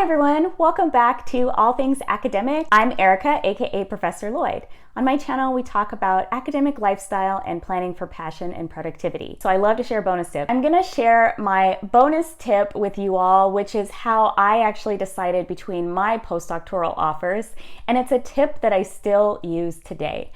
Hi everyone, welcome back to All Things Academic. I'm Aerika, aka Professor Loyd. On my channel, we talk about academic lifestyle and planning for passion and productivity. So I love to share bonus tips. I'm gonna share my bonus tip with you all, which is how I actually decided between my postdoctoral offers, and it's a tip that I still use today.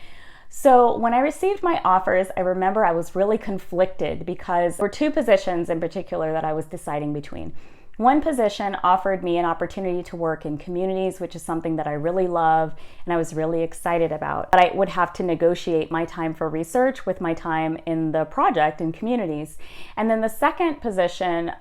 So when I received my offers, I remember I was really conflicted because there were two positions in particular that I was deciding between. One position offered me an opportunity to work in communities, which is something that I really love and I was really excited about. But I would have to negotiate my time for research with my time in the project in communities. And then the second position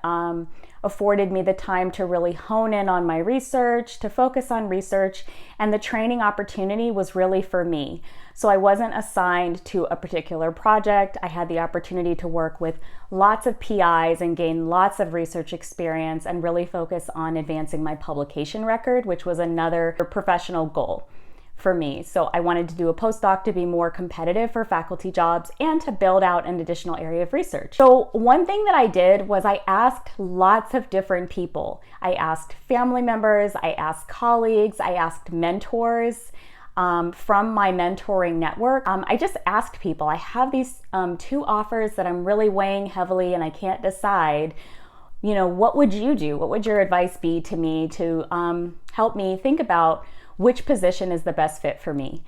afforded me the time to really hone in on my research, to focus on research, and the training opportunity was really for me. So I wasn't assigned to a particular project. I had the opportunity to work with lots of PIs and gain lots of research experience and really focus on advancing my publication record, which was another professional goal for me. So I wanted to do a postdoc to be more competitive for faculty jobs and to build out an additional area of research. So one thing that I did was I asked lots of different people. I asked family members, I asked colleagues, I asked mentors from my mentoring network. I just asked people. I have these two offers that I'm really weighing heavily and I can't decide. You know, what would you do? What would your advice be to me to help me think about which position is the best fit for me?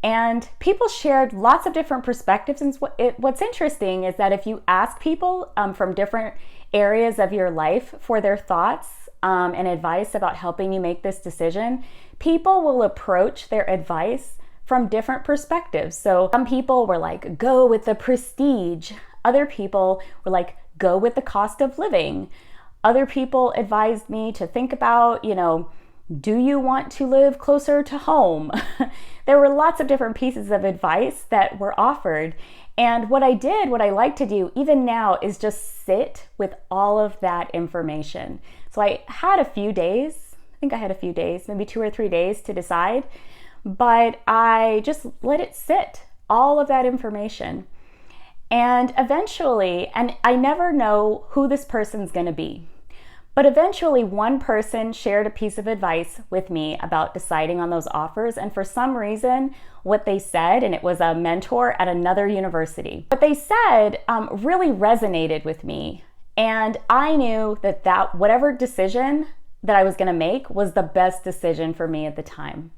And people shared lots of different perspectives. And what's interesting is that if you ask people from different areas of your life for their thoughts and advice about helping you make this decision, people will approach their advice from different perspectives. So some people were like, go with the prestige. Other people were like, go with the cost of living. Other people advised me to think about, do you want to live closer to home? There were lots of different pieces of advice that were offered. And what I like to do even now is just sit with all of that information. So I had a few days, maybe 2 or 3 days to decide, but I just let it sit, all of that information. And eventually, and I never know who this person's gonna be, but eventually one person shared a piece of advice with me about deciding on those offers. And for some reason, what they said, and it was a mentor at another university, what they said really resonated with me. And I knew that whatever decision that I was gonna make was the best decision for me at the time.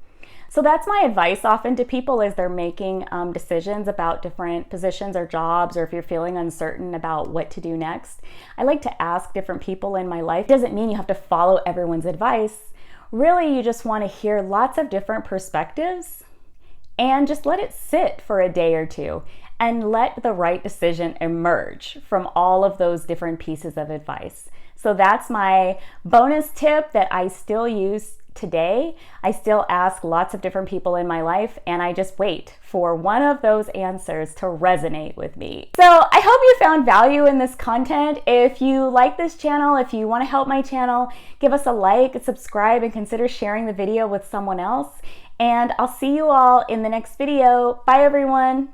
So that's my advice often to people as they're making decisions about different positions or jobs, or if you're feeling uncertain about what to do next. I like to ask different people in my life. It doesn't mean you have to follow everyone's advice. Really, you just want to hear lots of different perspectives and just let it sit for a day or two and let the right decision emerge from all of those different pieces of advice. So that's my bonus tip that I still use today. I still ask lots of different people in my life, and I just wait for one of those answers to resonate with me. So I hope you found value in this content. If you like this channel, if you want to help my channel, give us a like, subscribe, and consider sharing the video with someone else. And I'll see you all in the next video. Bye, everyone.